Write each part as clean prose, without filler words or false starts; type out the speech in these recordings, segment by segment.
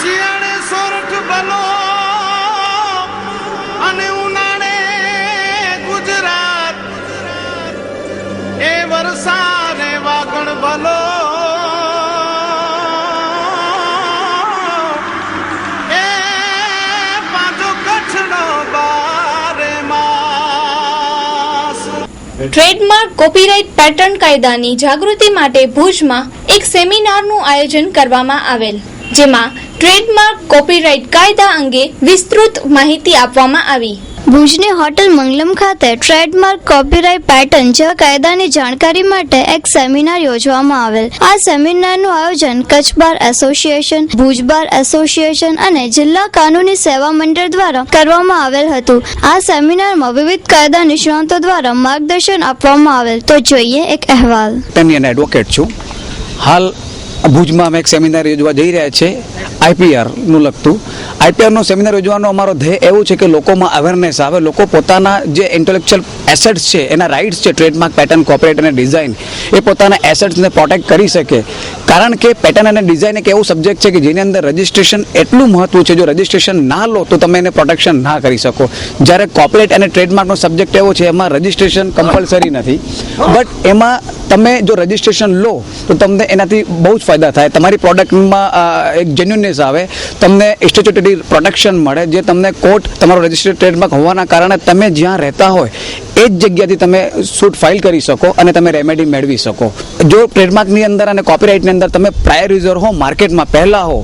શિયાળે સોરઠ ભલો અને ઉનાળે ગુજરાત, એ વરસાદે વાગણ ભલો એ પાછો કચ્છનો બારે માસ। ટ્રેડમાર્ક કોપીરાઇટ પેટર્ન કાયદાની જાગૃતિ માટે ભુજમાં એક સેમિનારનું આયોજન કરવામાં આવેલ, જેમાં ટ્રેડમાર્ક કોપીરાઇટ કાયદા અંગે વિસ્તૃત માહિતી આપવામાં આવી। ભુજની હોટેલ મંગલમ ખાતે ટ્રેડમાર્ક કોપીરાઇટ પેટર્ન જેવા કાયદાની જાણકારી માટે એક સેમિનાર યોજવામાં આવેલ। આ સેમિનારનું આયોજન Kutch bar association, Bhuj bar association અને જિલ્લા કાનૂની સેવા મંડળ દ્વારા કરવામાં આવેલ હતું। આ સેમિનારમાં વિવિધ કાયદા નિષ્ણાતો દ્વારા માર્ગદર્શન આપવામાં આવેલ। તો જોઈએ એક અહેવાલ। એડવોકેટ છું। હાલ ભુજમાં અમે એક સેમિનાર યોજવા જઈ રહ્યા છે આઈપીઆર નું લગતું। આઈપીઆર નો સેમિનાર યોજવાનો અમારો ધ્યેય એવું છે કે લોકોમાં અવેરનેસ આવે, લોકો પોતાના જે ઇન્ટેલેક્ચ્યુઅલ એસેટ્સ છે, એના રાઇટ્સ છે, ટ્રેડમાર્ક, પેટર્ન, કોપીરાઇટ અને ડિઝાઇન, એ પોતાના એસેટ્સને પ્રોટેક્ટ કરી શકે। કારણ કે પેટર્ન અને ડિઝાઇન એક એવું સબ્જેક્ટ છે કે જેની અંદર રજિસ્ટ્રેશન એટલું મહત્વનું છે, જો રજિસ્ટ્રેશન ના લો તો તમે એને પ્રોટેક્શન ના કરી શકો। જ્યારે કોપીરાઇટ અને ટ્રેડમાર્કનો સબ્જેક્ટ એવો છે એમાં રજિસ્ટ્રેશન કમ્પલસરી નથી, બટ એમાં તમે જો રજિસ્ટ્રેશન લો તો તમને એનાથી બહુ જ ફાયદા થાય। તમારી પ્રોડક્ટમાં એક જેન્યુનનેસ આવે, તમને સ્ટેચ્યુટરી પ્રોટેક્શન મળે, જે તમને કોર્ટ તમારો રજિસ્ટર્ડ ટ્રેડમાર્ક હોવાના કારણે તમે જ્યાં રહેતા હોય એ જ જગ્યાથી તમે સૂટ ફાઇલ કરી શકો અને તમે રેમેડી મેળવી શકો। જો ટ્રેડમાર્કની અંદર અને કોપીરાઇટની અંદર તમે પ્રાયર યુઝર હો, માર્કેટમાં પહેલા હો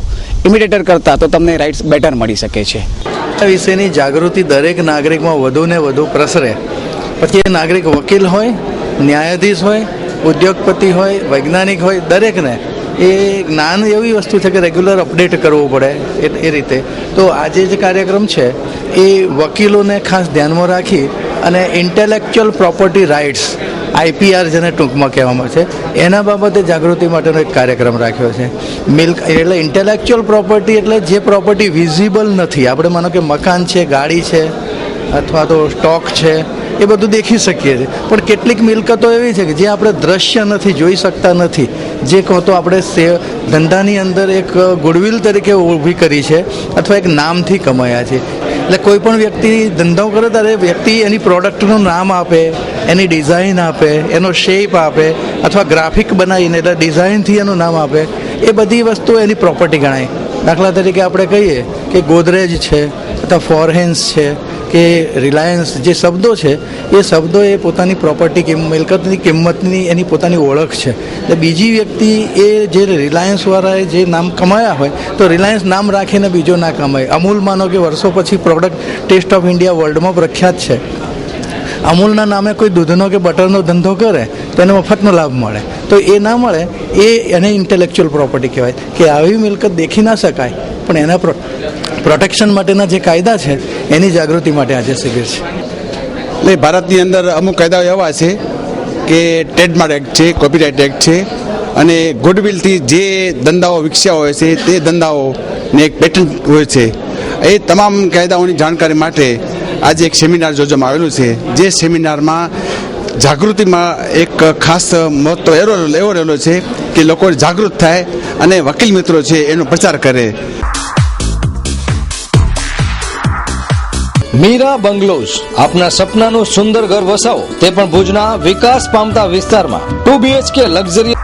ઇમિટેટર કરતા, તો તમને રાઇટ્સ બેટર મળી શકે છે। આ વિશેની જાગૃતિ દરેક નાગરિકમાં વધુ ને વધુ પ્રસરે, પછી એ નાગરિક વકીલ હોય, ન્યાયાધીશ હોય, ઉદ્યોગપતિ હોય, વૈજ્ઞાનિક હોય, દરેકને એ જ્ઞાન એવી વસ્તુ છે કે રેગ્યુલર અપડેટ કરવું પડે એ રીતે। તો આજે જે કાર્યક્રમ છે એ વકીલોને ખાસ ધ્યાનમાં રાખી અને ઇન્ટેલેક્ચ્યુઅલ પ્રોપર્ટી રાઇટ્સ, આઈપીઆર જેને ટૂંકમાં કહેવામાં છે, એના બાબતે જાગૃતિ માટેનો એક કાર્યક્રમ રાખ્યો છે। એટલે ઇન્ટેલેક્ચ્યુઅલ પ્રોપર્ટી એટલે જે પ્રોપર્ટી વિઝિબલ નથી, આપણે માનો કે મકાન છે, ગાડી છે અથવા તો સ્ટોક છે, એ બધું દેખી શકીએ છીએ, પણ કેટલીક મિલકતો એવી છે કે જે આપણે દ્રશ્ય નથી, જોઈ શકતા નથી, જે કહો તો આપણે ધંધાની અંદર એક ગુડવિલ તરીકે ઊભી કરી છે અથવા એક નામથી કમાયા છે। એટલે કોઈ પણ વ્યક્તિ ધંધો કરે ત્યારે વ્યક્તિ એની પ્રોડક્ટનું નામ આપે, એની ડિઝાઇન આપે, એનો શેપ આપે, અથવા ગ્રાફિક બનાવીને એટલે ડિઝાઇનથી એનું નામ આપે, એ બધી વસ્તુઓ એની પ્રોપર્ટી ગણાય। દાખલા તરીકે આપણે કહીએ કે ગોદરેજ છે અથવા ફોરહેન્સ છે કે રિલાયન્સ, જે શબ્દો છે એ શબ્દો એ પોતાની પ્રોપર્ટી મિલકતની કિંમતની એની પોતાની ઓળખ છે। એટલે બીજી વ્યક્તિ એ જે રિલાયન્સવાળાએ જે નામ કમાયા હોય તો રિલાયન્સ નામ રાખીને બીજો ના કમાય। અમૂલ માનો કે વર્ષો પછી પ્રોડક્ટ ટેસ્ટ ઓફ ઇન્ડિયા વર્લ્ડમાં પ્રખ્યાત છે, અમૂલના નામે કોઈ દૂધનો કે બટરનો ધંધો કરે તો એને મફતનો લાભ મળે, તો એ ના મળે, એને ઇન્ટેલેક્ચ્યુઅલ પ્રોપર્ટી કહેવાય કે આવી મિલકત દેખી ના શકાય, પણ એના પ્રોટેક્શન માટેના જે કાયદા છે એની જાગૃતિ માટે આજે શિબિર છે। એટલે ભારતની અંદર અમુક કાયદાઓ એવા છે કે ટ્રેડમાર્ક એક્ટ છે, કોપીરાઇટ એક્ટ છે, અને ગુડવિલથી જે ધંધાઓ વિકસ્યા હોય છે તે ધંધાઓને એક પેટન્ટ હોય છે। એ તમામ કાયદાઓની જાણકારી માટે આજે એક સેમિનાર યોજવામાં આવેલું છે, જે સેમિનારમાં જાગૃતિમાં એક ખાસ મહત્વ એવો રહેલો છે કે લોકો જાગૃત થાય અને વકીલ મિત્રો છે એનો પ્રચાર કરે। મીરા બંગલોઝ, આપના સપનાનું સુંદર ઘર વસાવો, તે પણ ભુજના વિકાસ પામતા વિસ્તારમાં। 2 BHK લક્ઝરી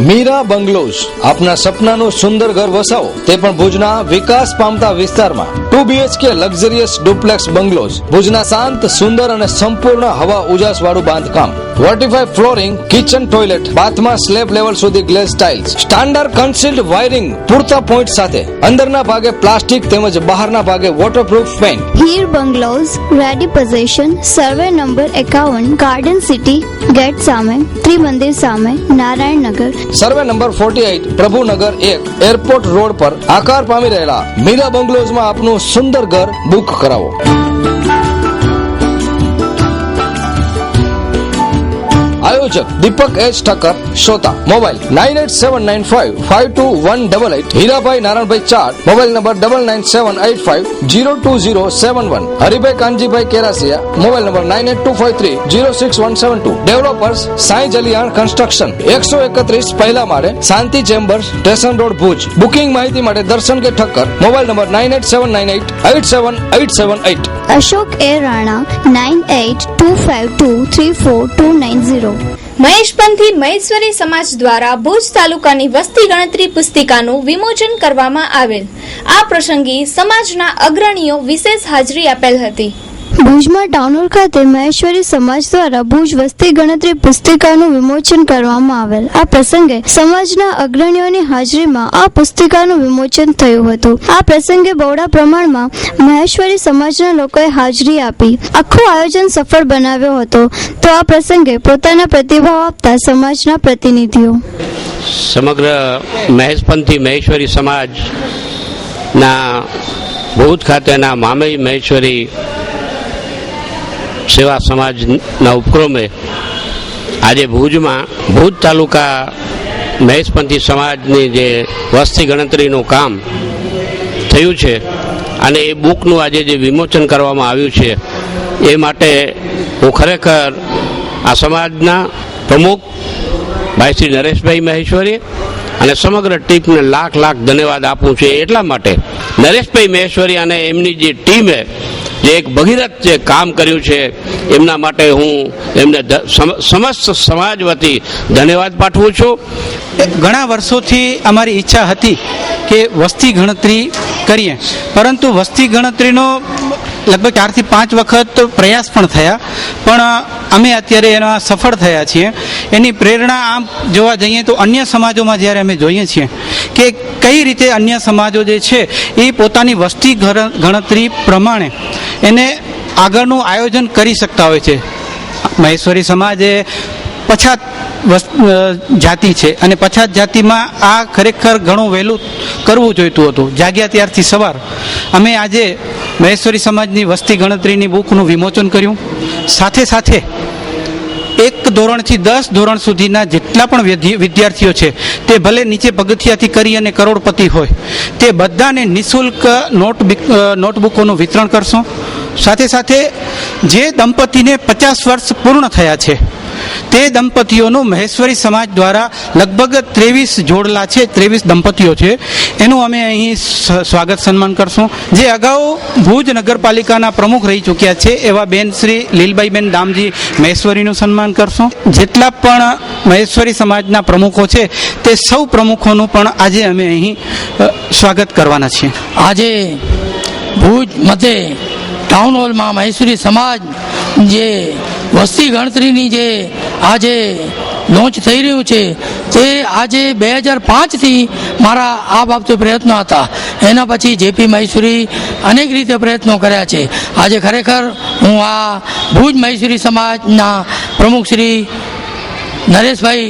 મીરા બંગલોઝ, આપના સપનાનું સુંદર ઘર વસાવો, તે પણ ભુજના વિકાસ પામતા વિસ્તારમાં। 2 BHK લક્ઝરિયસ ડુપ્લેક્સ બંગલોઝ, ભુજના શાંત, સુંદર અને સંપૂર્ણ હવા ઉજાસ વાળું બાંધકામ, વર્ટિફાઈ ફ્લોરિંગ, કિચન, ટોયલેટ, બાથમાં સ્લેબ લેવલ સુધી glaze tiles, standard concealed wiring, પૂરતા પોઈન્ટ સાથે, અંદરના ભાગે પ્લાસ્ટિક તેમજ બહારના ભાગે waterproof paint. Heer bungalows, ready position, survey number 51, garden city gate સામે, ત્રિમંદિર સામે, Narayannagar, survey number 48, Prabhunagar 1, airport road પર આકાર પામી રહેલા મીરા બંગલોઝમાં આપનું સુંદર ઘર બુક કરાવો। આયોજક દીપક એચ ઠક્કર, શ્રોતા mobile 9879552188, Hirabhai Narayanbhai Chat, mobile number 9978502071, Haribhai Kanjibhai Kerasiya, mobile number 9825306172. Developers Sai Jaliyan construction, 131 પહેલા માળે, Shanti chambers, station road, Bhuj. Booking માહિતી માટે Darshan K Thakkar, mobile number 9879887878. Ashok A Rana 9825234290. Maheshpanthi Maheshwari સમાજ દ્વારા ભુજ તાલુકાની વસ્તી ગણતરી પુસ્તિકાનું વિમોચન કરવામાં આવેલ. આ પ્રસંગે સમાજના અગ્રણીઓ વિશેષ હાજરી આપેલ હતી. ભુજમાં ટાઉન હોલ ખાતે મહેશ્વરી સમાજ દ્વારા ભુજ વસ્તી ગણતરી પુસ્તિકાનું વિમોચન કરવામાં આવેલ. આ પ્રસંગે સમાજના અગ્રણીઓની હાજરીમાં આ પુસ્તિકાનું વિમોચન થયું હતું. આ પ્રસંગે બહોળા પ્રમાણમાં મહેશ્વરી સમાજના લોકોએ હાજરી આપી આખું આયોજન સફળ બનાવ્યો હતો. તો આ પ્રસંગે પોતાના પ્રતિભાવ આપતા સમાજના પ્રતિનિધિઓ સમગ્ર મહેશપંથી મહેશ્વરી સમાજના ભુજ ખાતેના મામઈ મહેશ્વરી સેવા સમાજના ઉપક્રમે આજે ભુજમાં ભુજ તાલુકા મહેશપંથી સમાજની જે વસ્તી ગણતરીનું કામ થયું છે અને એ બુકનું આજે જે વિમોચન કરવામાં આવ્યું છે એ માટે હું ખરેખર આ સમાજના પ્રમુખ ભાઈ શ્રી નરેશભાઈ મહેશ્વરી અને સમગ્ર ટીમને લાખ લાખ ધન્યવાદ આપું છું. એટલા માટે નરેશભાઈ મહેશ્વરી અને એમની જે ટીમે જે એક ભગીરથ જે કામ કર્યું છે એમના માટે હું એમને સમસ્ત સમાજ વતી ધન્યવાદ પાઠવું છું. ઘણા વર્ષોથી અમારી ઈચ્છા હતી કે વસ્તી ગણતરી કરીએ, પરંતુ વસ્તી ગણતરીનો લગભગ 4 થી 5 વખત પ્રયાસ પણ થયા, પણ અમે અત્યારે એના સફળ થયા છીએ. એની પ્રેરણા આમ જોવા જઈએ તો અન્ય સમાજોમાં જ્યારે અમે જોઈએ છીએ કે કઈ રીતે અન્ય સમાજો જે છે એ પોતાની વસ્તી ગણતરી પ્રમાણે એને આગળનું આયોજન કરી શકતા હોય છે. મહેશ્વરી સમાજ એ પછાત જાતિ છે અને પછાત જાતિમાં આ ખરેખર ઘણું વહેલું કરવું જોઈતું હતું. જાગ્યા ત્યારથી સવાર અમે આજે મહેશ્વરી સમાજની વસ્તી ગણતરીની બુકનું વિમોચન કર્યું. સાથે સાથે 1 ધોરણથી 10 ધોરણ સુધીના જેટલા પણ વિદ્યાર્થીઓ છે તે ભલે નીચે પગથિયાથી કરી અને કરોડપતિ હોય તે બધાને નિઃશુલ્ક નોટબુકોનું વિતરણ કરશો. સાથે સાથે જે દંપતીને 50 વર્ષ પૂર્ણ થયા છે તે દંપતીઓનું મહેશ્વરી સમાજ દ્વારા લગભગ 23 જોડલા છે, 23 દંપતીઓ છે, એનું અમે અહીં સ્વાગત સન્માન કરશું. જે અગાઉ ભુજ નગરપાલિકાના પ્રમુખ રહી ચૂક્યા છે એવા બેન શ્રી લીલબાઈબેન દામજી મહેશ્વરીનું સન્માન કરશું. જેટલા પણ મહેશ્વરી સમાજના પ્રમુખો છે તે સૌ પ્રમુખોનું પણ આજે અમે અહીં સ્વાગત કરવાના છીએ. આજે ભુજ મધ્યે ટાઉન હોલમાં મહેશ્વરી સમાજ જે વસ્તી ગણતરીની જે આજે લોન્ચ થઈ રહ્યું છે તે આજે 2005થી મારા આ બાબતે પ્રયત્નો હતા. એના પછી જેપી મહેશ્વરી અનેક રીતે પ્રયત્નો કર્યા છે. આજે ખરેખર હું આ ભુજ મહેશ્વરી સમાજના પ્રમુખ શ્રી નરેશભાઈ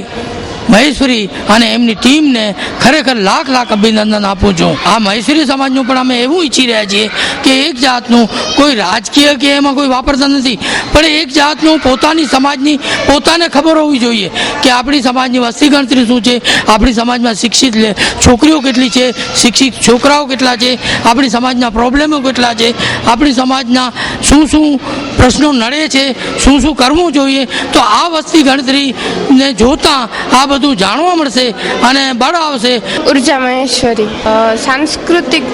મહેશ્વરી અને એમની ટીમને ખરેખર લાખ લાખ અભિનંદન આપું છું. આ મહેશ્વરી સમાજનું પણ અમે એવું ઈચ્છી રહ્યા છીએ કે એક જાતનું કોઈ રાજકીય કે એમાં કોઈ વાપરતા નથી, પણ એક જાતનું પોતાની સમાજની પોતાને ખબર હોવી જોઈએ કે આપણી સમાજની વસ્તી ગણતરી શું છે, આપણી સમાજમાં શિક્ષિત છોકરીઓ કેટલી છે, શિક્ષિત છોકરાઓ કેટલા છે, આપણી સમાજના પ્રોબ્લેમો કેટલા છે, આપણી સમાજના શું શું પ્રશ્નો નડે છે, શું શું કરવું જોઈએ. તો આ વસ્તી ગણતરીને જોતા આ બધું જાણવા મળશે અને બળ આવશે. ઉર્જા મહેશ્વરી સાંસ્કૃતિક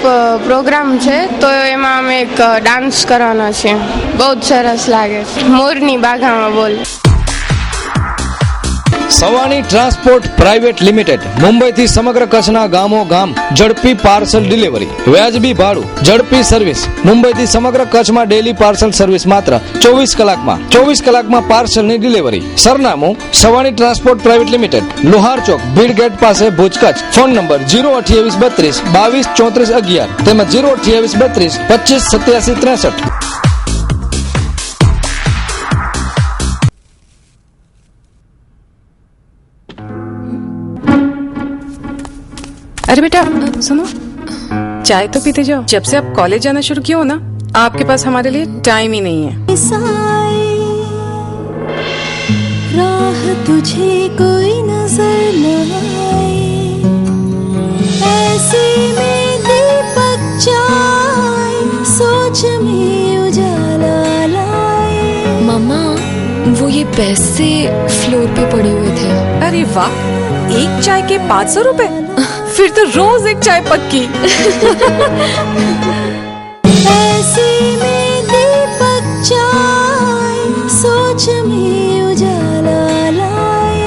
પ્રોગ્રામ છે, તો એમાં અમે એક ડાન્સ કરવાના છીએ. બહુ જ સરસ લાગે છે. મોરની બાગામાં બોલ. સવાણી ટ્રાન્સપોર્ટ પ્રાઇવેટ લિમિટેડ મુંબઈથી સમગ્ર કચ્છના ગામો ગામ ઝડપી પાર્સલ ડિલિવરી, વ્યાજબી ભાડું, ઝડપી સર્વિસ. મુંબઈથી સમગ્ર કચ્છમાં ડેલી પાર્સલ સર્વિસ માત્ર 24 કલાકમાં પાર્સલની ડિલિવરી. સરનામું Savani transport private limited, Lohar Chowk, Bhid gate પાસે, ભુજ, કચ્છ. ફોન નંબર 02832 22 34 11 તેમજ 02832 25 87 63. अरे बेटा सुनो, चाय तो पीते जाओ. जब से आप कॉलेज जाना शुरू किया हो ना, आपके पास हमारे लिए टाइम ही नहीं है. राह तुझे कोई नजर न आए, ऐसे में दीपक जाए, सोच में उजाला लाए। मम्मा, वो ये पैसे फ्लोर पे पड़े हुए थे। अरे वाह, एक चाय के 500 रुपए? फिर तो रोज एक चाय पक्की। ऐसे में दीपक जाए, सोच में उजाला लाए।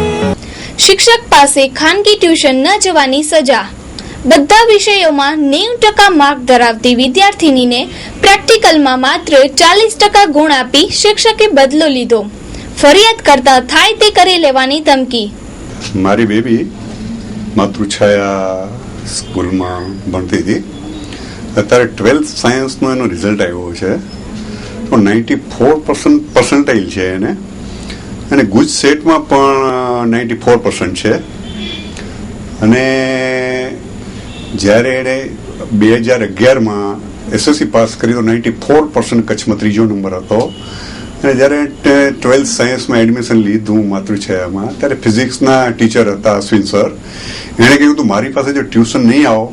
શિક્ષક પાસે ખાનગી ટ્યુશન ન જવાની સજા. બધા વિષયોમાં 90% માર્ક ધરાવતી વિદ્યાર્થીનીને પ્રેક્ટિકલમાં માત્ર 40% ગુણ આપી શિક્ષકે બદલો લીધો. ફરિયાદ કરતા થાય તે કરી લેવાની ધમકી. મારી બેબી માતૃછાયા સ્કૂલમાં ભણતી હતી. અત્યારે 12th સાયન્સનો એનો રિઝલ્ટ આવ્યો છે તો 94% પર્સન્ટાઇલ છે એને, અને ગુજ સેટમાં પણ 94% છે. અને જ્યારે એણે 2011માં SSC પાસ કરી તો 94% કચ્છમાં ત્રીજો નંબર હતો. અને જ્યારે 12th સાયન્સમાં એડમિશન લીધું માતૃછાયામાં ત્યારે ફિઝિક્સના ટીચર હતા અશ્વિન સર. એણે કહ્યું તું મારી પાસે જો ટ્યુશન નહીં આવો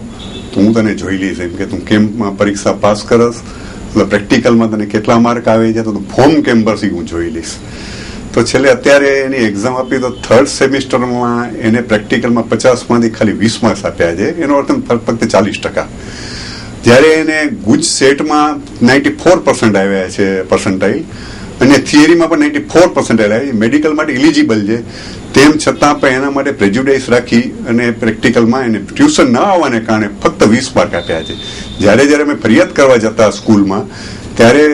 તો હું તને જોઈ લઈશ, એમ કે તું કેમ્પમાં પરીક્ષા પાસ કરસ, પ્રેક્ટિકલમાં તને કેટલા માર્ક આવે છે તો તું ફોર્મ કેમ ભરશી હું જોઈ લઈશ. તો છેલ્લે અત્યારે એની એક્ઝામ આપી તો 3rd સેમિસ્ટરમાં એને પ્રેક્ટિકલમાં 50માંથી ખાલી 20 માર્ક્સ આપ્યા છે, એનો અર્થ ફક્ત 40%. જ્યારે એને ગુજ સેટમાં 94% આવ્યા છે પર્સન્ટાઇલ, અને થિયરીમાં પણ 94% આવ્યા, મેડિકલ માટે ઇલિજિબલ છે, તેમ છતાં પણ એના માટે પ્રેજ્યુડાઇસ રાખી અને પ્રેક્ટિકલમાં એને ટ્યુશન ન આવવાને કારણે ફક્ત 20 માર્ક આપ્યા છે. જ્યારે અમે ફરિયાદ કરવા જતા સ્કૂલમાં ત્યારે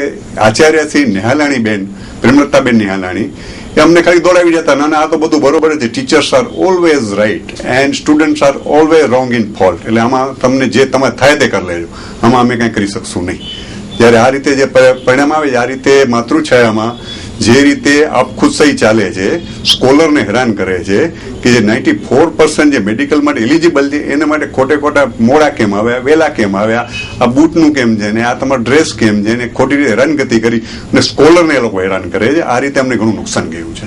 આચાર્ય શ્રી નિહાલાણી બેન, પ્રેમલતાબેન નિહાલાણી, એ અમને ખાલી દોડાવી જતા, ના આ તો બધું બરોબર છે, teachers are always right and students are always wrong in fault, એટલે આમાં તમને જે તમારે થાય તે કરી લેજો, આમાં અમે કંઈ કરી શકશું નહીં. જ્યારે આ રીતે જે પરિણામ આવે છે, આ રીતે માતૃછાયામાં જે રીતે આપખુદશાહી ચાલે છે, સ્કોલરને હેરાન કરે છે કે જે 94% જે મેડિકલ માટે એલિજિબલ છે એના માટે ખોટે ખોટા મોડા કેમ આવ્યા, વેલા કેમ આવ્યા, આ બૂટનું કેમ છે ને આ તમારો ડ્રેસ કેમ છે ને ખોટી રીતે હેરાનગતિ કરી અને સ્કોલરને એ લોકો હેરાન કરે છે. આ રીતે અમને ઘણું નુકસાન ગયું છે.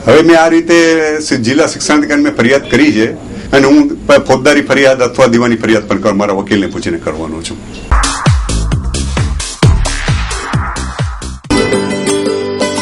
હવે મેં આ રીતે જિલ્લા શિક્ષણાધિકારી મેં ફરિયાદ કરી છે, અને હું ફોજદારી ફરિયાદ અથવા દીવાની ફરિયાદ પણ મારા વકીલને પૂછીને કરવાનો છું.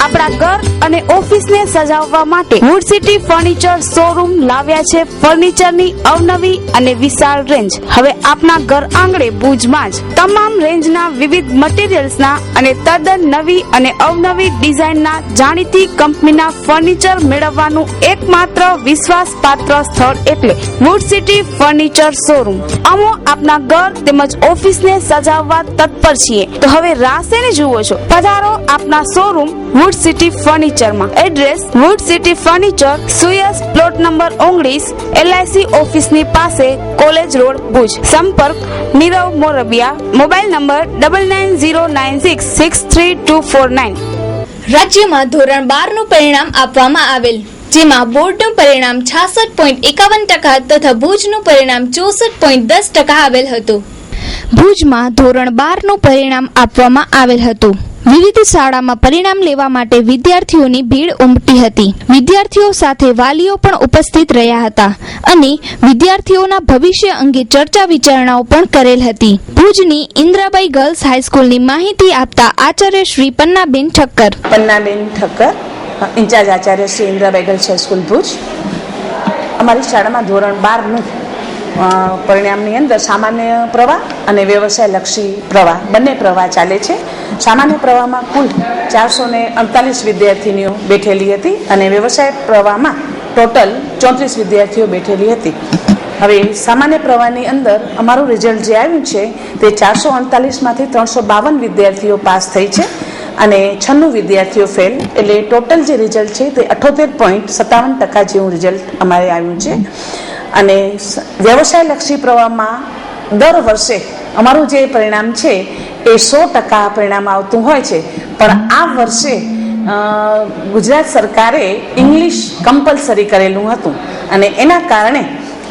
આપણા ઘર અને ઓફિસને સજાવવા માટે વુડ સિટી ફર્નિચર શોરૂમ લાવ્યા છે ફર્નિચરની અવનવી અને વિશાળ રેન્જ. હવે આપના ઘર આંગણે ભુજમાં જ તમામ રેન્જના વિવિધ મટીરીયલ્સના અને તદ્દન નવી અને અવનવી ડિઝાઇનના જાણીતી કંપનીના ફર્નિચર મેળવવાનું એકમાત્ર વિશ્વાસપાત્ર સ્થળ એટલે વુડ સિટી ફર્નિચર શોરૂમ. અમે આપના ઘર તેમજ ઓફિસને સજાવવા તત્પર છીએ, તો હવે રાહ શેને જુઓ છો? પધારો આપના શોરૂમ વુડ સિટી ફર્નિચરમાં. એડ્રેસ વુડ સિટી ફર્નિચર, સુયસ પ્લોટ નંબર 19, LIC ઓફિસની પાસે, કોલેજ રોડ, ભુજ. સંપર્ક નીરવ મોરબિયા. Mobile number 9909663249. રાજ્યમાં ધોરણ 12 નું પરિણામ આપવામાં આવેલ, જેમાં બોર્ડનું પરિણામ 66.51% તથા ભુજનું પરિણામ 64.10% આવેલ હતું. ભુજમાં ધોરણ 12 નું પરિણામ આપવામાં આવેલ હતું. વિવિધ શાળામાં પરિણામ લેવા માટે વિદ્યાર્થીઓની ભીડ ઉમટી હતી. વિદ્યાર્થીઓ સાથે વાલીઓ પણ ઉપસ્થિત રહ્યા હતા અને વિદ્યાર્થીઓના ભવિષ્ય અંગે ચર્ચા વિચારણાઓ પણ કરેલ હતી. ભુજની ઇન્દ્રાબાઈ ગર્લ્સ હાઈસ્કૂલની માહિતી આપતા Acharya Shri Pannaben Thakkar. Pannaben Thakkar, in charge Acharya Shri Indrabai girls high school Bhuj. અમારી શાળામાં ધોરણ 12નું પરિણામની અંદર સામાન્ય પ્રવાહ અને વ્યવસાયલક્ષી પ્રવાહ બંને પ્રવાહ ચાલે છે. સામાન્ય પ્રવાહમાં કુલ 448 વિદ્યાર્થીનીઓ બેઠેલી હતી અને વ્યવસાય પ્રવાહમાં ટોટલ 34 વિદ્યાર્થીઓ બેઠેલી હતી. હવે સામાન્ય પ્રવાહની અંદર અમારું રિઝલ્ટ જે આવ્યું છે તે 448માંથી 352 વિદ્યાર્થીઓ પાસ થઈ છે અને 96 વિદ્યાર્થીઓ ફેલ, એટલે ટોટલ જે રિઝલ્ટ છે તે 78.57% જેવું રિઝલ્ટ અમારે આવ્યું છે. અને વ્યવસાયલક્ષી પ્રવાહમાં દર વર્ષે અમારું જે પરિણામ છે એ 100% પરિણામ આવતું હોય છે, પણ આ વર્ષે ગુજરાત સરકારે ઇંગ્લિશ કમ્પલસરી કરેલું હતું અને એના કારણે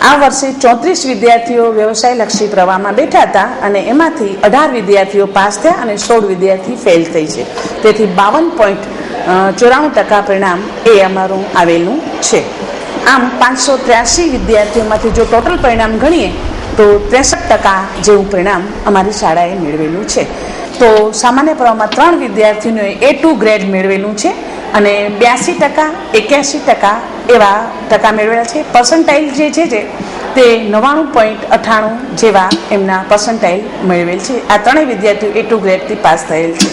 આ વર્ષે 34 વિદ્યાર્થીઓ વ્યવસાયલક્ષી પ્રવાહમાં બેઠા હતા અને એમાંથી 18 વિદ્યાર્થીઓ પાસ થયા અને 16 વિદ્યાર્થી ફેલ થઈ છે. તેથી 52 94% પરિણામ એ અમારું આવેલું છે. આમ 583 વિદ્યાર્થીઓમાંથી જો ટોટલ પરિણામ ગણીએ તો 63% જેવું પરિણામ અમારી શાળાએ મેળવેલું છે. તો સામાન્ય પ્રવાહમાં 3 વિદ્યાર્થીઓએ A2 ગ્રેડ મેળવેલું છે અને 82%, 81% એવા ટકા મેળવેલા છે. પર્સન્ટાઇલ જે છે તે 99.98 જેવા એમના પર્સન્ટાઇલ મેળવેલ છે. આ ત્રણેય વિદ્યાર્થીઓ A2 ગ્રેડથી પાસ થયેલ છે.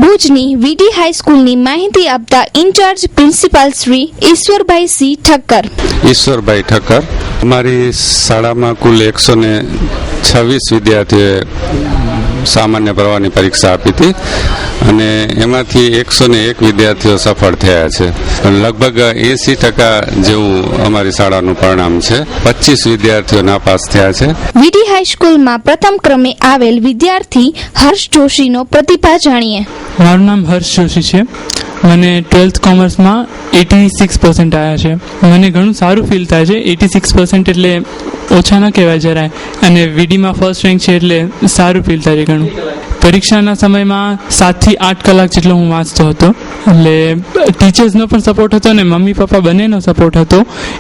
ભુજની વીડી હાઈસ્કૂલની માહિતી આપતા in-charge principal Shri Ishwarbhai C Thakkar. Ishwarbhai Thakkar. અમારી શાળામાં કુલ 126 વિદ્યાર્થીઓએ સામાન્ય પ્રવાહની પરીક્ષા આપી હતી અને એમાંથી 101 વિદ્યાર્થીઓ સફળ થયા છે. લગભગ 80% જેવું અમારી શાળાનું પરિણામ છે. 25 વિદ્યાર્થીઓ નાપાસ થયા છે. વીડી હાઈસ્કૂલમાં પ્રથમ ક્રમે આવેલ વિદ્યાર્થી હર્ષ જોશીનો પ્રતિભા જાણીએ. મારું નામ હર્ષ જોશી છે. મને 12th કોમર્સમાં 86% આવ્યા છે. મને ઘણું સારું ફીલ થાય છે. 86% એટલે ઓછા ન કહેવાય જરાય, અને વીડીમાં ફર્સ્ટ રેન્ક છે એટલે સારું ફીલ થાય છે ઘણું. પરીક્ષાના સમયમાં 7 થી 8 કલાક જેટલો હું વાંચતો હતો, એટલે ટીચર્સનો પણ સપોર્ટ હતો અને મમ્મી પપ્પા બંનેનો સપોર્ટ હતો,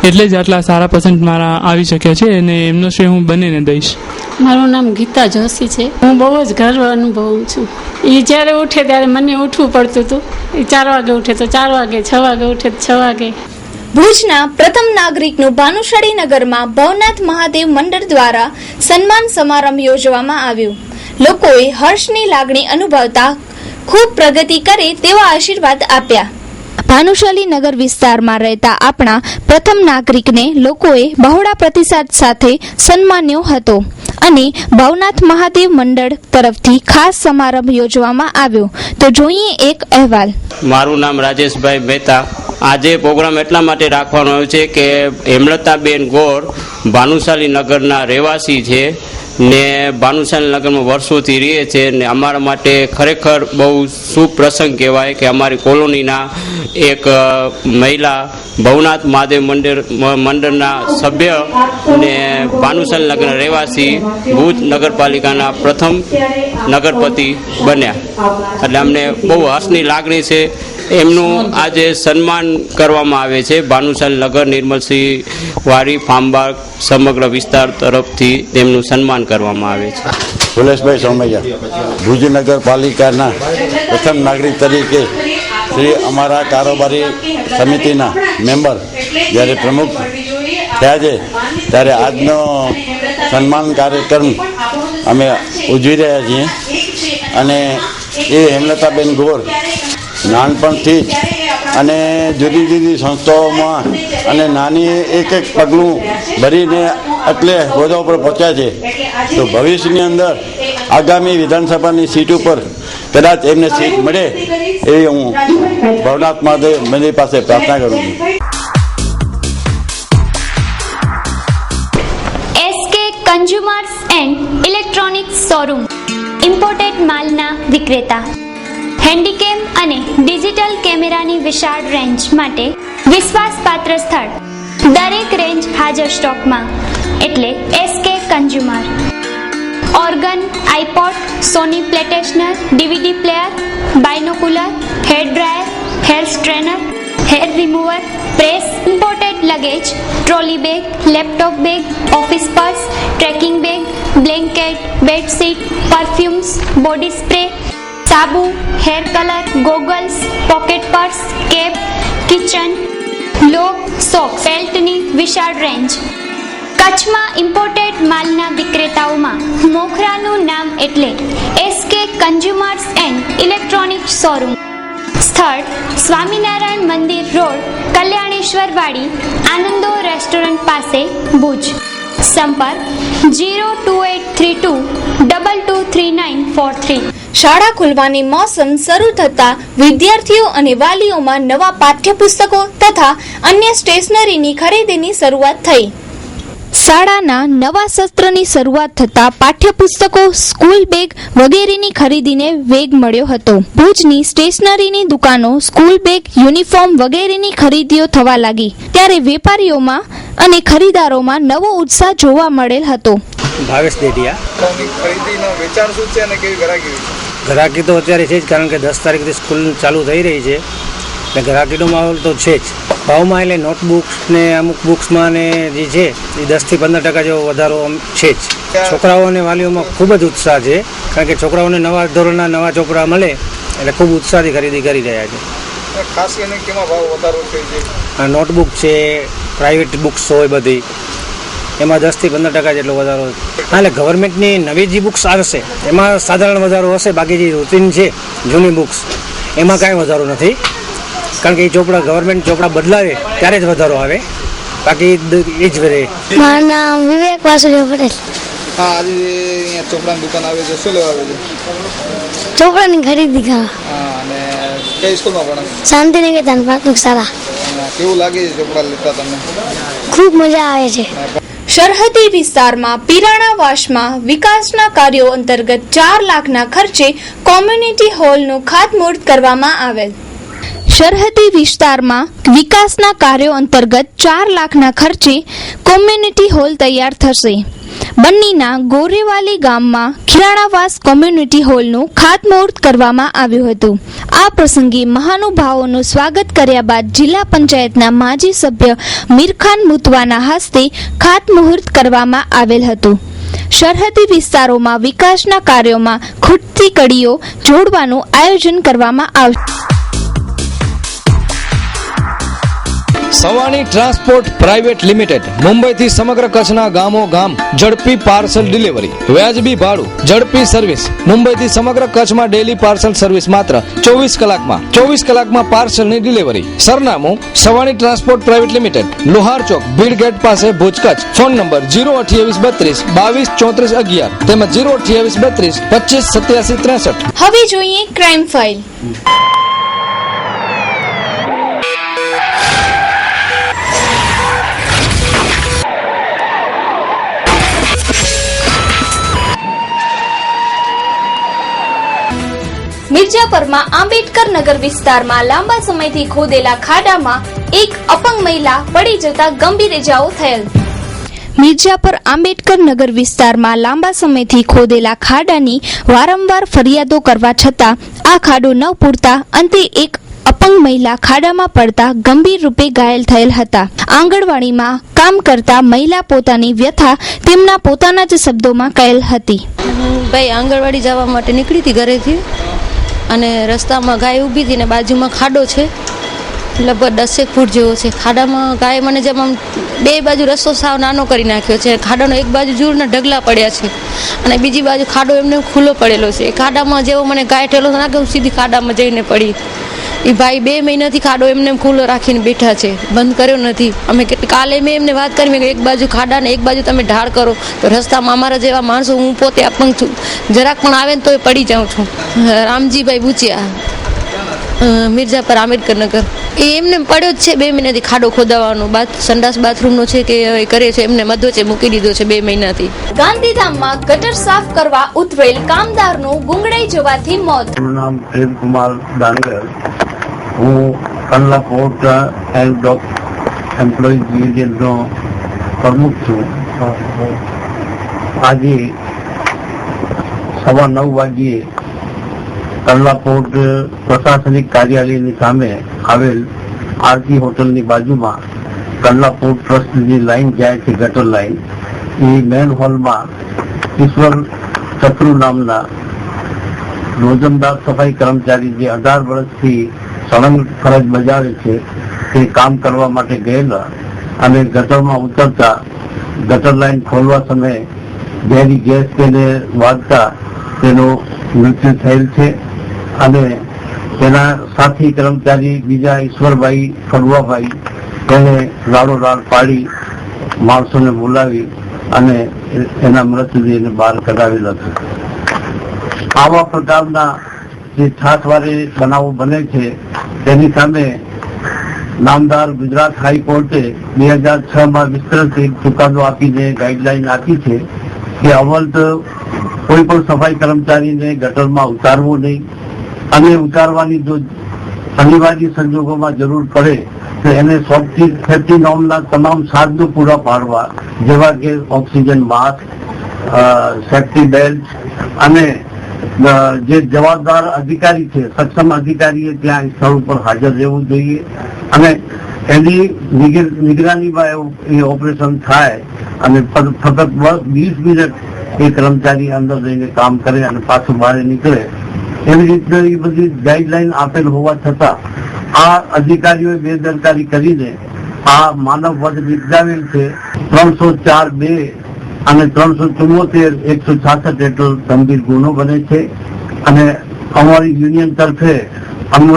એટલે જ આટલા સારા પર્સન્ટ મારા આવી શક્યા છે અને એમનો શ્રેય હું બંનેને દઈશ. મારું નામ ગીતા જોશી છે. હું બહુ જ ગર્વ અનુભવું છું. એ જ્યારે ઉઠે ત્યારે મને ઉઠવું પડતું હતું. એ 4 વાગે ઉઠે તો 4 વાગે, 6 વાગે ઉઠે તો 6 વાગે. ભુજના પ્રથમ નાગરિકનું ભાનુશાળી નગરમાં ભવનાથ મહાદેવ મંડળ દ્વારા સન્માન સમારંભ યોજવામાં આવ્યું. લોકોએ હર્ષની લાગણી અનુભવતા ખૂબ પ્રગતિ કરે તેવા આશીર્વાદ આપ્યા. ભાનુશાલી નગર વિસ્તારમાં રહેતા આપણા પ્રથમ નાગરિકને લોકોએ બહોળા પ્રતિસાદ સાથે સન્માન્યો હતો અને ભવનાથ મહાદેવ મંડળ તરફથી ખાસ સમારંભ યોજવામાં આવ્યો. તો જોઈએ એક અહેવાલ. મારું નામ રાજેશભાઈ મહેતા. આજે પ્રોગ્રામ એટલા માટે રાખવાનો આવ્યો છે કે હેમલતાબેન ગોર ભાનુશાલી નગરના રહેવાસી છે ને ભાનુશાલી નગરમાં વર્ષોથી રહે છે ને અમારા માટે ખરેખર બહુ શુભ પ્રસંગ કહેવાય કે અમારી કોલોનીના એક મહિલા ભવનાથ મહાદેવ મંડળના સભ્ય ને ભાનુશાલી નગરના રહેવાસી ભુજ નગરપાલિકાના પ્રથમ નગરપતિ બન્યા. એટલે અમને બહુ હર્ષની લાગણી છે. એમનું આજે સન્માન કરવામાં આવે છે. ભાનુશાલી નગર નિર્મલસિંહ વાડી ફાર્મબાગ સમગ્ર વિસ્તાર તરફથી તેમનું સન્માન કરવામાં આવે છે. ભુલેશભાઈ સોમૈયા, ભુજ નગરપાલિકાના પ્રથમ નાગરિક તરીકે શ્રી અમારા કારોબારી સમિતિના મેમ્બર જ્યારે પ્રમુખ થયા છે ત્યારે આજનો સન્માન કાર્યક્રમ અમે ઉજવી રહ્યા છીએ. અને એ હેમલતાબેન ગોર નાનપણથી જ અને જુદી જુદી સંસ્થાઓમાં અને નાની એક પગલું ભરીને એટલે હોદ્દા ઉપર પહોંચ્યા છે. તો ભવિષ્યની અંદર આગામી વિધાનસભાની સીટ ઉપર કદાચ એમને સીટ મળે એવી હું ભવનાથ મહાદેવ મંદિર પાસે પ્રાર્થના કરું છું. SK consumers and electronics showroom imported માલના વિક્રેતા. હેન્ડીકેમ અને ડિજિટલ કેમેરાની વિશાળ રેન્જ માટે વિશ્વાસપાત્ર સ્થળ. દરેક રેન્જ હાજર સ્ટોકમાં એટલે SK consumer. Organ, iPod, Sony PlayStation, DVD player, binocular, hair dryer, hair strainer, hair remover, press, imported luggage, trolley bag, laptop bag, office purse, trekking bag, blanket, bedsheet, perfumes, body spray, સાબુ, hair colour, goggles, pocket purse, cap, kitchen, lock, socks, બેલ્ટની વિશાળ range. કચ્છમાં imported માલના વિક્રેતાઓમાં મોખરાનું નામ એટલે SK consumers and electronics showroom. સ્થળ સ્વામિનારાયણ મંદિર road, Kalyaneshwar વાડી, આનંદો રેસ્ટોરન્ટ પાસે, ભુજ. સંપર્ક 02832223943. શાળા ખુલવાની મોસમ શરૂ થતા વિદ્યાર્થીઓ અને વાલીઓમાં નવા પાઠ્યપુસ્તકો તથા અન્ય સ્ટેશનરીની ખરીદીની શરૂઆત થઈ. શાળાના નવા સત્રની શરૂઆત થતા પાઠ્યપુસ્તકો, સ્કૂલ બેગ વગેરેની ખરીદીને વેગ મળ્યો હતો. ભુજની સ્ટેશનરીની દુકાનો સ્કૂલ બેગ, યુનિફોર્મ વગેરેની ખરીદીઓ થવા લાગી ત્યારે વેપારીઓમાં અને ખરીદારોમાં નવો ઉત્સાહ જોવા મળેલ હતો. ભાવેશ દેડિયા. ખરીદીનો વેચાણ શું છે અને કેવી ગ્રાહકી? ગ્રાહકી તો અત્યારે છે જ, કારણ કે 10 તારીખથી સ્કૂલ ચાલુ થઈ રહી છે એટલે ગ્રાહકીનો માહોલ તો છે જ. ભાવમાં એટલે નોટબુક્સ ને અમુક બુક્સમાં ને જે છે એ 10થી 15% જેવો વધારો છે જ. છોકરાઓ અને વાલીઓમાં ખૂબ જ ઉત્સાહ છે, કારણ કે છોકરાઓને નવા ધોરણના નવા ચોપડા મળે એટલે ખૂબ ઉત્સાહથી ખરીદી કરી રહ્યા છે. ખાસ કરીને કેમાં ભાવ વધારો છે? નોટબુક છે, પ્રાઇવેટ બુક્સ હોય બધી, એમાં 10થી 15% જેટલો વધારો. હા, એટલે ગવર્મેન્ટની નવી જે બુક્સ આવશે એમાં સાધારણ વધારો હશે, બાકી જે રૂટીન છે જૂની બુક્સ એમાં કાંઈ વધારો નથી, કારણ કે એ ચોપડા ગવર્મેન્ટ ચોપડા બદલાવે ત્યારે જ વધારો આવે, બાકી એ જ રહે. મારું નામ વિવેક વાસુદેવ પટેલ. હા, આજે અહીંયા ચોપડાની દુકાન આવે છે, શું લેવા આવે છે? ચોપડાની ખરીદી કરવા. હા, અને કઈ સ્કૂલમાં ભણો? શાંતિનિકેતન પ્રાથમિક શાળા. કેવું લાગે છે ચોપડા લેતા તમને? ખૂબ મજા આવે છે. સરહદી વિસ્તારમાં પિરાણાવાસમાં વિકાસના કાર્યો અંતર્ગત 4 લાખના ખર્ચે કોમ્યુનિટી હોલનું ખાતમુહૂર્ત કરવામાં આવેલ. સરહદી વિસ્તારમાં વિકાસના કાર્યો અંતર્ગત 4 લાખના ખર્ચે કોમ્યુનિટી હોલ તૈયાર થશે. બન્નીના ગોરેવાલી ગામમાં ખીરાણાવાસ કોમ્યુનિટી હોલનું ખાતમુહૂર્ત કરવામાં આવ્યું હતું. આ પ્રસંગે મહાનુભાવોનું સ્વાગત કર્યા બાદ જિલ્લા પંચાયતના માજી સભ્ય મીરખાન મુતવાના હસ્તે ખાતમુહૂર્ત કરવામાં આવેલ હતું. સરહદી વિસ્તારોમાં વિકાસના કાર્યોમાં ખૂટતી કડીઓ જોડવાનું આયોજન કરવામાં આવશે. સવાણી ટ્રાન્સપોર્ટ પ્રાઇવેટ લિમિટેડ મુંબઈથી સમગ્ર કચ્છના ગામો ગામ ઝડપી પાર્સલ ડિલિવરી, વ્યાજબી ભાડું, ઝડપી સર્વિસ. મુંબઈથી સમગ્ર કચ્છમાં ડેલી પાર્સલ સર્વિસ માત્ર 24 કલાકમાં પાર્સલની ડિલિવરી. સરનામું Savani transport private limited, Lohar Chowk, Bhid gate પાસે, ભુજ, કચ્છ. ફોન નંબર 02832 22 34 11 તેમજ 02832 25 87 63. હવે જોઈએ ક્રાઇમ ફાઇલ. મિર્જાપરમાં આંબેડકર નગર વિસ્તારમાં લાંબા સમયથી ખોદેલા ખાડામાં એક અપંગ મહિલા પડી જતા ગંભીર ઇજાઓ થયેલ. મિર્જાપર આંબેડકર નગર વિસ્તારમાં લાંબા સમયથી ખોદેલા ખાડાની વારંવાર ફરિયાદો કરવા છતાં આ ખાડો ન પૂરતા અંતે એક અપંગ મહિલા ખાડામાં પડતા ગંભીર રૂપે ઘાયલ થયેલ હતા. આંગણવાડીમાં કામ કરતા મહિલા પોતાની વ્યથા તેમના પોતાના જ શબ્દોમાં કહેલ હતી. ભાઈ આંગણવાડી જવા માટે નીકળી હતી ઘરેથી, અને રસ્તામાં ગાય ઊભી હતી ને બાજુમાં ખાડો છે, લગભગ 10 ફૂટ જેવો છે. ખાડામાં ગાય મને જેમ આમ બે બાજુ રસ્તો સાવ નાનો કરી નાખ્યો છે. ખાડાનો એક બાજુ જૂરના ઢગલા પડ્યા છે અને બીજી બાજુ ખાડો એમને ખુલ્લો પડેલો છે. એ ખાડામાં જેવો મને ગાય ઠેલો નાખ્યો, સીધી ખાડામાં જઈને પડી. એ ભાઈ 2 મહિનાથી ખાડો એમને ખુલ્લો રાખીને બેઠા છે, બંધ કર્યો નથી. અમે કાલે મેં એમને વાત કરી, એક બાજુ ખાડા ને એક બાજુ તમે ઢાળ કરો તો રસ્તામાં અમારા જેવા માણસો, હું પોતે અપંગ છું, જરાક પણ આવે ને તો પડી જાઉં છું. રામજીભાઈ બુચિયા, મિર્જાપર આંબેડકર નગર. એ એમને પડ્યો જ છે 2 મહિનાથી ખાડો ખોદાવાનો. સંડાસ બાથરૂમનો છે કે કરે છે, એમને મધ્વચે મૂકી દીધો છે 2 મહિનાથી. ગાંધીધામમાં ગટર સાફ કરવા ઉતરેલ કામદારનું ગુંગળાઈ જવાથી મોત. નામ પ્રેમકુમાર દાનગર, હું Kandla port and dock employees યુનિયનનો પ્રમુખ છું. આજે 9:15 વાગ્યે કંડલા પોર્ટ પ્રશાસનિક કાર્યાલયની સામે આવેલ આરતી હોટલની બાજુમાં કંડલા પોર્ટ ટ્રસ્ટની લાઈન જાય છે, ગટર લાઈન. એ મેન હોલમાં ઈશ્વર ચક્રુ નામના રોજમદાર સફાઈ કર્મચારી, જે 18 વર્ષથી સળંગ ફરજ બજાવે છે, તે કામ કરવા માટે ગયેલા અને ગટરમાં ઉતરતા ગટર લાઈન ખોલવા સમયે ઝેરી ગેસ તેને વાગતા તેનું મૃત્યુ થયેલ છે. અને તેના સાથી કર્મચારી બીજા ઈશ્વરભાઈ ફળવાભાઈ, તેને રાડોરાડ પાડી માણસોને બોલાવી અને એના મૃતદેહને બહાર કઢાવેલ હતો. આવા પ્રકારના જે છાસવારે બનાવો બને છે તેની સામે નામદાર ગુજરાત હાઈકોર્ટે 2006માં વિસ્તૃત એક ચુકાદો આપીને ગાઈડલાઈન આપી છે કે અવ્વલ તો કોઈ પણ સફાઈ કર્મચારીને ગટરમાં ઉતારવું નહીં, અને ઉતારવાની જો અનિવાર્ય સંજોગોમાં જરૂર પડે તો એને સેફ્ટી નોર્મના તમામ સાધનો પૂરા પાડવા, જેવા કે ઓક્સિજન માસ્ક, સેફ્ટી બેલ્ટ અને જે જવાબદાર અધિકારી છે, સક્ષમ અધિકારીએ ત્યાં સ્થળ ઉપર હાજર રહેવું જોઈએ અને એની નિગરાનીમાં એ ઓપરેશન થાય અને ફક્ત 20 મિનિટ એ કર્મચારી અંદર જઈને કામ કરે અને પાછું બહાર નીકળે, એવી રીતના એ બધી ગાઈડલાઈન આપેલ હોવા છતાં આ અધિકારીઓએ બેદરકારી કરીને આ માનવ વધ નિપજાવેલ છે. 304(2) અને 374, 166 હેઠળ ગંભીર ગુનો બને છે અને અમારી યુનિયન તરફે અમે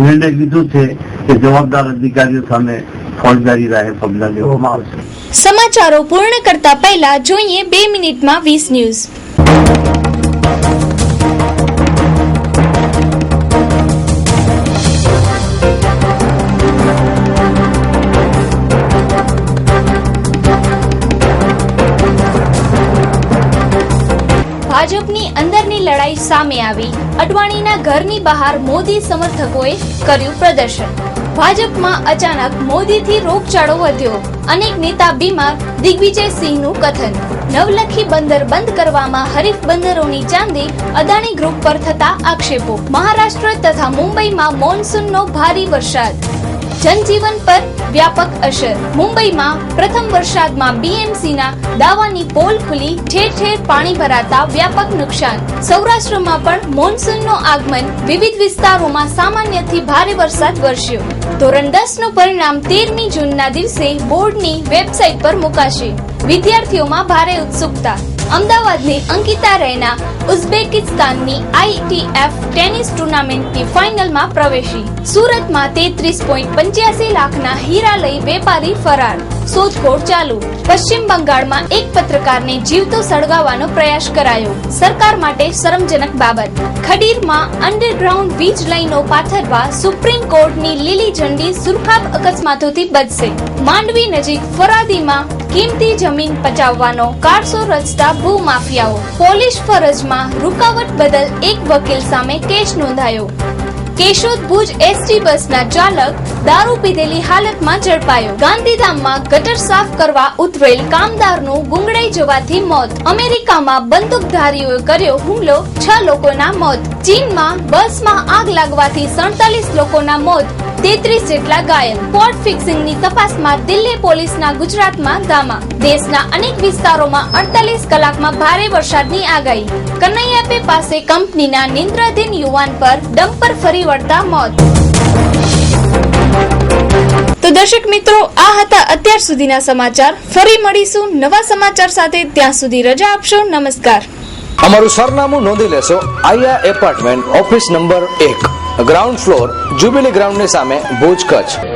નિર્ણય લીધો છે કે જવાબદાર અધિકારીઓ સામે ફોજદારી રાહે પગલાં લેવામાં આવશે. સમાચારો પૂર્ણ કરતા પહેલા જોઈએ 2 મિનિટમાં 20 ન્યૂઝ. ભાજપની અંદરની લડાઈ સામે આવી. અડવાણીના ઘરની બહાર મોદી સમર્થકોએ કર્યું પ્રદર્શન. ભાજપમાં અચાનક મોદીથી રોગચાળો વધ્યો. અનેક નેતા બીમાર. દિગ્વિજયસિંહનું કથન. નવલખી બંદર બંધ કરવામાં હરીફ બંદરોની ચાંદી. અદાણી ગ્રુપ પર થતા આક્ષેપો. મહારાષ્ટ્ર તથા મુંબઈમાં મોન્સૂનનો ભારે વરસાદ. જનજીવન પર વ્યાપક અસર. મુંબઈમાં પ્રથમ વરસાદમાં બીએમસીના દાવાની પોલ ખુલી. ઠેર ઠેર પાણી ભરાતા વ્યાપક નુકસાન. સૌરાષ્ટ્રમાં પણ મોન્સૂનનો આગમન. વિવિધ વિસ્તારોમાં સામાન્યથી ભારે વરસાદ વરસ્યો. ધોરણ 10 નું પરિણામ 13મી જૂનના દિવસે બોર્ડની વેબસાઇટ પર મુકાશે. વિદ્યાર્થીઓમાં ભારે ઉત્સુકતા. અમદાવાદની અંકિતા રૈના ઉઝબેકિસ્તાનની ITF ટેનિસ ટુર્નામેન્ટની ફાઇનલમાં પ્રવેશી. સુરતમાં 33.85 લાખના હીરા લઈ વેપારી ફરાર. શોધખોળ ચાલુ. પશ્ચિમ બંગાળમાં એક પત્રકારને જીવતો સળગાવવાનો પ્રયાસ કરાયો. સરકાર માટે શરમજનક બાબત. ખડીરમાં અંડરગ્રાઉન્ડ વીજ લાઈનો પાથરવા સુપ્રીમ કોર્ટની લીલી ઝંડી. સુરખાબ અકસ્માતોથી બચશે. માંડવી નજીક ફરાદીમાં કિંમતી જમીન પચાવવાનો કારસો રચતા ભૂમાફિયાઓ. પોલીસ ફરજમાં રૂકાવટ બદલ એક વકીલ સામે કેસ નોંધાયો. કેશોદ ભુજ એસટી બસના ચાલક દારૂ પીધેલી હાલતમાં ઝડપાયો. ગાંધીધામમાં ગટર સાફ કરવા ઉતરેલ કામદારનું ગુંગળાઈ જવાથી મોત. અમેરિકામાં બંદૂકધારીઓએ કર્યો હુમલો. 6 લોકોના મોત. ચીનમાં બસમાં આગ લાગવાથી 47 લોકોના મોત. 33 જેટલા ઘાયલ. સ્પોટ ફિક્સિંગની તપાસમાં દિલ્હી પોલીસના ગુજરાતમાં ધામા. દેશના અનેક વિસ્તારોમાં 48 કલાકમાં ભારે વરસાદની આગાહી. કનૈયાપે પાસે કંપનીના નિંદ્રાધીન યુવાન પર ડમ્પર ફરી વળતા મોત. તો દર્શક મિત્રો, આ હતા અત્યાર સુધીના સમાચાર. ફરી મળીશું નવા સમાચાર સાથે. ત્યાં સુધી રજા આપશો. નમસ્કાર. અમારું સરનામું નોંધી લેશો. Aaya apartment, office number 1, ground floor, jubilee ગ્રાઉન્ડની સામે, ભુજ, કચ્છ.